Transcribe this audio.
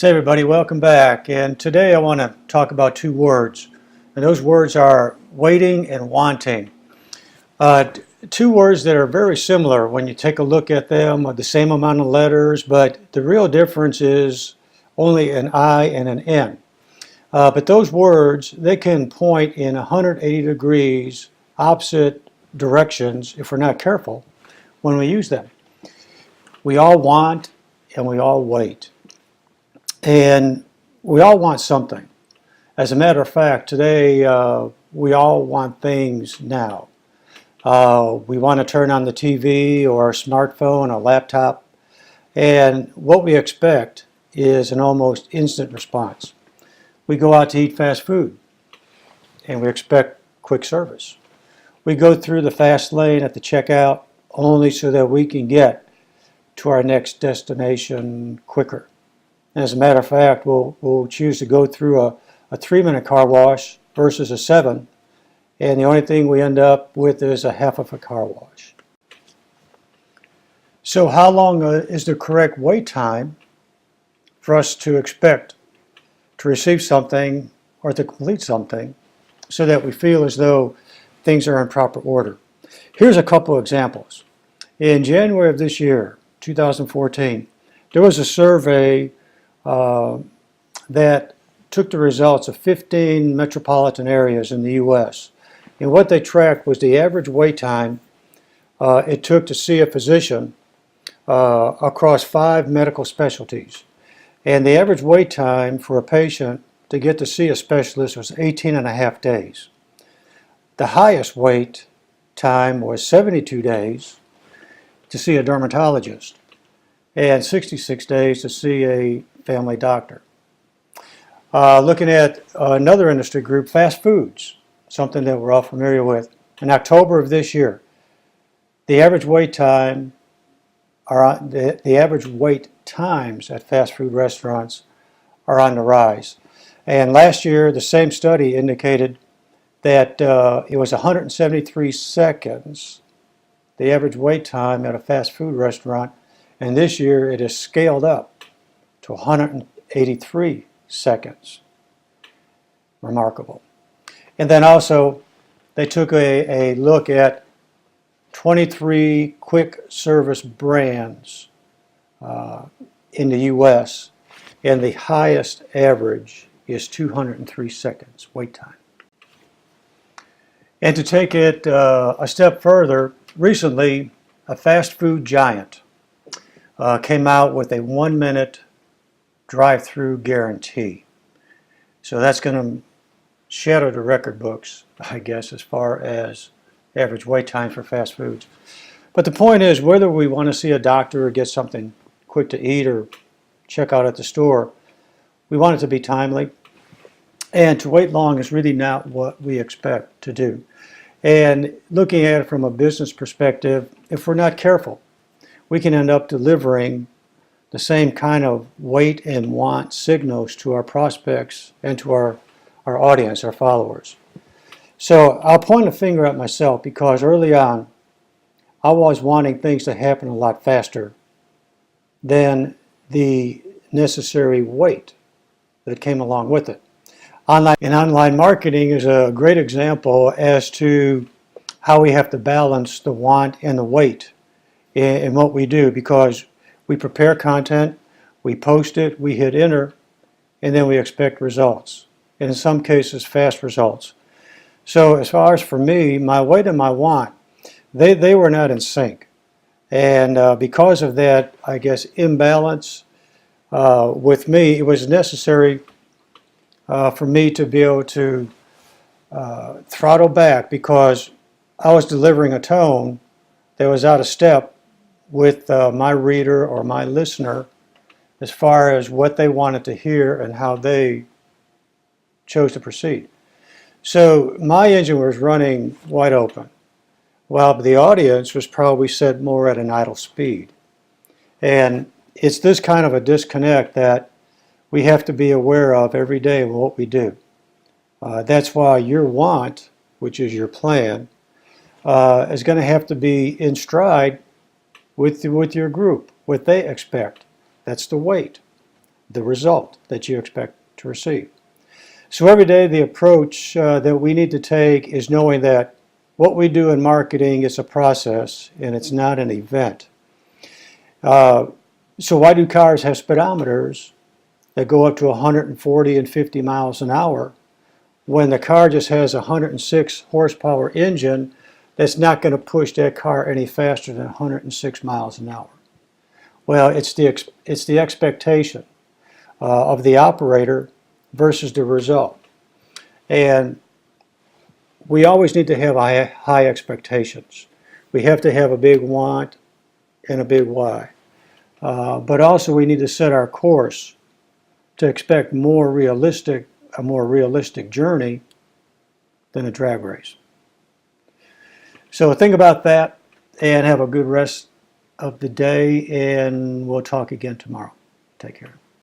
Hey everybody, welcome back. And today I want to talk about two words. And those words are waiting and wanting. Two words that are very similar when you take a look at them, the same amount of letters, but the real difference is only an I and an N. But those words, they can point in 180 degrees opposite directions if we're not careful when we use them. We all want and we all wait. And we all want something. As a matter of fact, today we all want things now. We want to turn on the TV or a smartphone, a laptop, and what we expect is an almost instant response. We go out to eat fast food, and we expect quick service. We go through the fast lane at the checkout only so that we can get to our next destination quicker. As a matter of fact, we'll choose to go through a 3-minute car wash versus a 7, and the only thing we end up with is a half of a car wash. So how long is the correct wait time for us to expect to receive something or to complete something so that we feel as though things are in proper order? Here's a couple of examples. In January of this year, 2014, there was a survey that took the results of 15 metropolitan areas in the U.S. And what they tracked was the average wait time it took to see a physician across 5 medical specialties. And the average wait time for a patient to get to see a specialist was 18.5 days. The highest wait time was 72 days to see a dermatologist and 66 days to see a family doctor. Looking at another industry group, fast foods, something that we're all familiar with. In October of this year, the average wait time, the average wait times at fast food restaurants are on the rise. And last year, the same study indicated that it was 173 seconds, the average wait time at a fast food restaurant, and this year it is scaled up to 183 seconds. Remarkable. And then also they took a look at 23 quick service brands in the U.S. and the highest average is 203 seconds wait time. And to take it a step further, recently a fast food giant came out with a 1-minute drive-through guarantee. So that's going to shatter the record books, I guess, as far as average wait time for fast foods. But the point is, whether we want to see a doctor or get something quick to eat or check out at the store, we want it to be timely. And to wait long is really not what we expect to do. And looking at it from a business perspective, if we're not careful, we can end up delivering the same kind of wait and want signals to our prospects and to our audience, our followers. So I'll point a finger at myself because early on, I was wanting things to happen a lot faster than the necessary wait that came along with it. Online marketing is a great example as to how we have to balance the want and the wait in what we do, because we prepare content, we post it, we hit enter, and then we expect results. And in some cases, fast results. So as far as for me, my wait and my want, they were not in sync. And because of that, I guess, imbalance with me, it was necessary for me to be able to throttle back, because I was delivering a tone that was out of step with my reader or my listener as far as what they wanted to hear and how they chose to proceed. So my engine was running wide open, while the audience was probably set more at an idle speed. And it's this kind of a disconnect that we have to be aware of every day in what we do. That's why your want, which is your plan, is going to have to be in stride with your group, what they expect. That's the wait. the result that you expect to receive. So every day the approach that we need to take is knowing that what we do in marketing is a process and it's not an event. So why do cars have speedometers that go up to 140 and 50 miles an hour when the car just has a 106 horsepower engine that's not going to push that car any faster than 106 miles an hour? Well, it's the expectation of the operator versus the result. And we always need to have high expectations. We have to have a big want and a big why. But also we need to set our course to expect a more realistic journey than a drag race. So think about that and have a good rest of the day, and we'll talk again tomorrow. Take care.